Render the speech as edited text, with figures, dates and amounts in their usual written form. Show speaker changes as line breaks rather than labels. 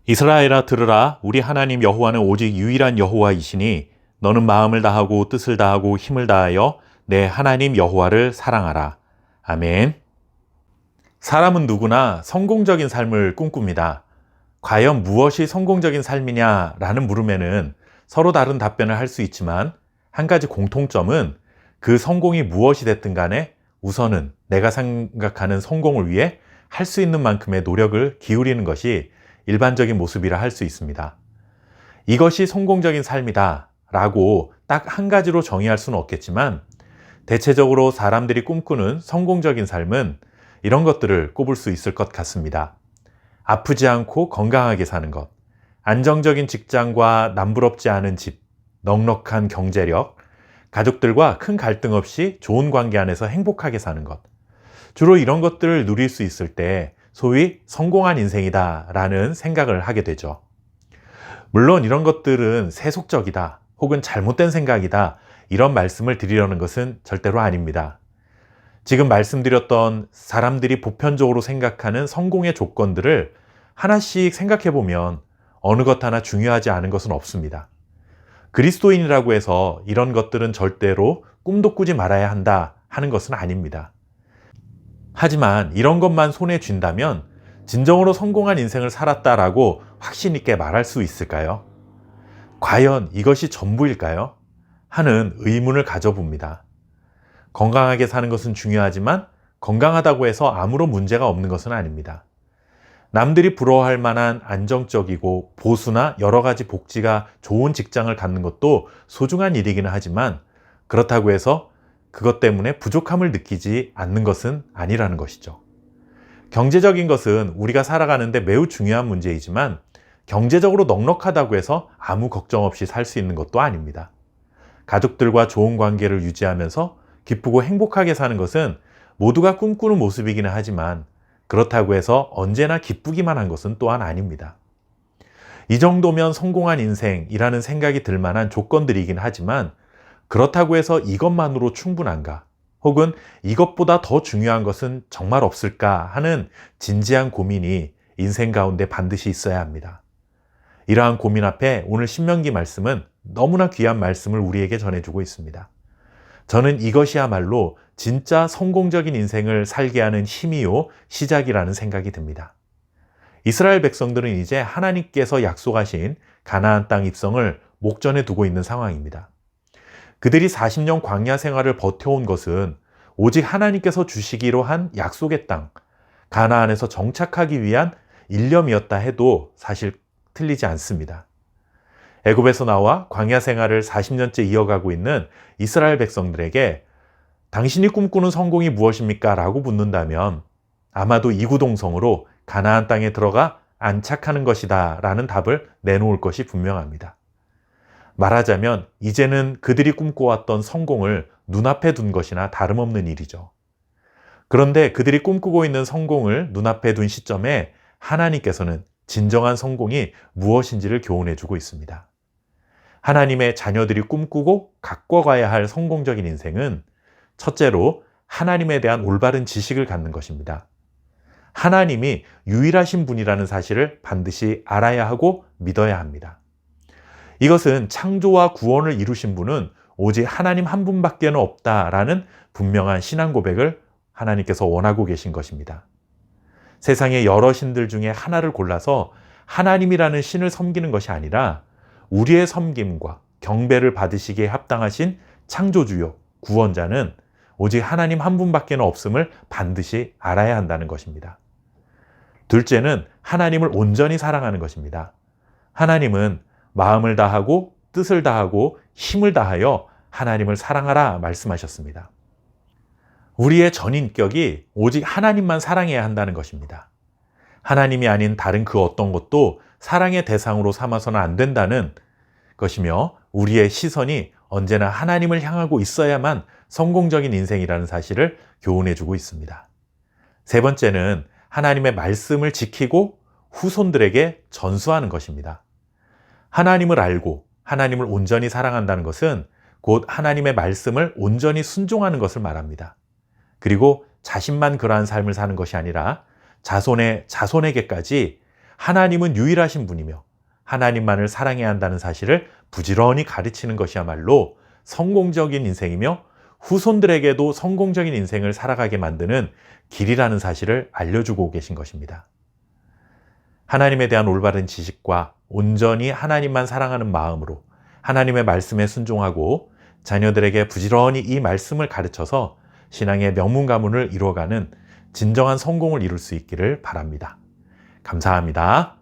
이스라엘아 들으라. 우리 하나님 여호와는 오직 유일한 여호와이시니 너는 마음을 다하고 뜻을 다하고 힘을 다하여 내 하나님 여호와를 사랑하라. 아멘. 사람은 누구나 성공적인 삶을 꿈꿉니다. 과연 무엇이 성공적인 삶이냐라는 물음에는 서로 다른 답변을 할 수 있지만 한 가지 공통점은 그 성공이 무엇이 됐든 간에 우선은 내가 생각하는 성공을 위해 할 수 있는 만큼의 노력을 기울이는 것이 일반적인 모습이라 할 수 있습니다. 이것이 성공적인 삶이다 라고 딱 한 가지로 정의할 수는 없겠지만 대체적으로 사람들이 꿈꾸는 성공적인 삶은 이런 것들을 꼽을 수 있을 것 같습니다. 아프지 않고 건강하게 사는 것, 안정적인 직장과 남부럽지 않은 집, 넉넉한 경제력, 가족들과 큰 갈등 없이 좋은 관계 안에서 행복하게 사는 것. 주로 이런 것들을 누릴 수 있을 때 소위 성공한 인생이다 라는 생각을 하게 되죠. 물론 이런 것들은 세속적이다 혹은 잘못된 생각이다 이런 말씀을 드리려는 것은 절대로 아닙니다. 지금 말씀드렸던 사람들이 보편적으로 생각하는 성공의 조건들을 하나씩 생각해 보면 어느 것 하나 중요하지 않은 것은 없습니다. 그리스도인이라고 해서 이런 것들은 절대로 꿈도 꾸지 말아야 한다 하는 것은 아닙니다. 하지만 이런 것만 손에 쥔다면 진정으로 성공한 인생을 살았다라고 확신 있게 말할 수 있을까요? 과연 이것이 전부일까요? 하는 의문을 가져봅니다. 건강하게 사는 것은 중요하지만 건강하다고 해서 아무런 문제가 없는 것은 아닙니다. 남들이 부러워할 만한 안정적이고 보수나 여러 가지 복지가 좋은 직장을 갖는 것도 소중한 일이기는 하지만 그렇다고 해서 그것 때문에 부족함을 느끼지 않는 것은 아니라는 것이죠. 경제적인 것은 우리가 살아가는데 매우 중요한 문제이지만 경제적으로 넉넉하다고 해서 아무 걱정 없이 살 수 있는 것도 아닙니다. 가족들과 좋은 관계를 유지하면서 기쁘고 행복하게 사는 것은 모두가 꿈꾸는 모습이기는 하지만 그렇다고 해서 언제나 기쁘기만 한 것은 또한 아닙니다. 이 정도면 성공한 인생이라는 생각이 들 만한 조건들이긴 하지만 그렇다고 해서 이것만으로 충분한가? 혹은 이것보다 더 중요한 것은 정말 없을까 하는 진지한 고민이 인생 가운데 반드시 있어야 합니다. 이러한 고민 앞에 오늘 신명기 말씀은 너무나 귀한 말씀을 우리에게 전해주고 있습니다. 저는 이것이야말로 진짜 성공적인 인생을 살게 하는 힘이요 시작이라는 생각이 듭니다. 이스라엘 백성들은 이제 하나님께서 약속하신 가나안 땅 입성을 목전에 두고 있는 상황입니다. 그들이 40년 광야 생활을 버텨온 것은 오직 하나님께서 주시기로 한 약속의 땅, 가나안에서 정착하기 위한 일념이었다 해도 사실 틀리지 않습니다. 애굽에서 나와 광야 생활을 40년째 이어가고 있는 이스라엘 백성들에게 당신이 꿈꾸는 성공이 무엇입니까? 라고 묻는다면 아마도 이구동성으로 가나안 땅에 들어가 안착하는 것이다 라는 답을 내놓을 것이 분명합니다. 말하자면 이제는 그들이 꿈꿔왔던 성공을 눈앞에 둔 것이나 다름없는 일이죠. 그런데 그들이 꿈꾸고 있는 성공을 눈앞에 둔 시점에 하나님께서는 진정한 성공이 무엇인지를 교훈해 주고 있습니다. 하나님의 자녀들이 꿈꾸고 가꿔가야 할 성공적인 인생은 첫째로 하나님에 대한 올바른 지식을 갖는 것입니다. 하나님이 유일하신 분이라는 사실을 반드시 알아야 하고 믿어야 합니다. 이것은 창조와 구원을 이루신 분은 오직 하나님 한 분밖에는 없다라는 분명한 신앙 고백을 하나님께서 원하고 계신 것입니다. 세상의 여러 신들 중에 하나를 골라서 하나님이라는 신을 섬기는 것이 아니라 우리의 섬김과 경배를 받으시기에 합당하신 창조주요 구원자는 오직 하나님 한 분밖에는 없음을 반드시 알아야 한다는 것입니다. 둘째는 하나님을 온전히 사랑하는 것입니다. 하나님은 마음을 다하고 뜻을 다하고 힘을 다하여 하나님을 사랑하라 말씀하셨습니다. 우리의 전인격이 오직 하나님만 사랑해야 한다는 것입니다. 하나님이 아닌 다른 그 어떤 것도 사랑의 대상으로 삼아서는 안 된다는 것이며 우리의 시선이 언제나 하나님을 향하고 있어야만 성공적인 인생이라는 사실을 교훈해 주고 있습니다. 세 번째는 하나님의 말씀을 지키고 후손들에게 전수하는 것입니다. 하나님을 알고 하나님을 온전히 사랑한다는 것은 곧 하나님의 말씀을 온전히 순종하는 것을 말합니다. 그리고 자신만 그러한 삶을 사는 것이 아니라 자손에게까지 하나님은 유일하신 분이며 하나님만을 사랑해야 한다는 사실을 부지런히 가르치는 것이야말로 성공적인 인생이며 후손들에게도 성공적인 인생을 살아가게 만드는 길이라는 사실을 알려주고 계신 것입니다. 하나님에 대한 올바른 지식과 온전히 하나님만 사랑하는 마음으로 하나님의 말씀에 순종하고 자녀들에게 부지런히 이 말씀을 가르쳐서 신앙의 명문 가문을 이루어가는 진정한 성공을 이룰 수 있기를 바랍니다. 감사합니다.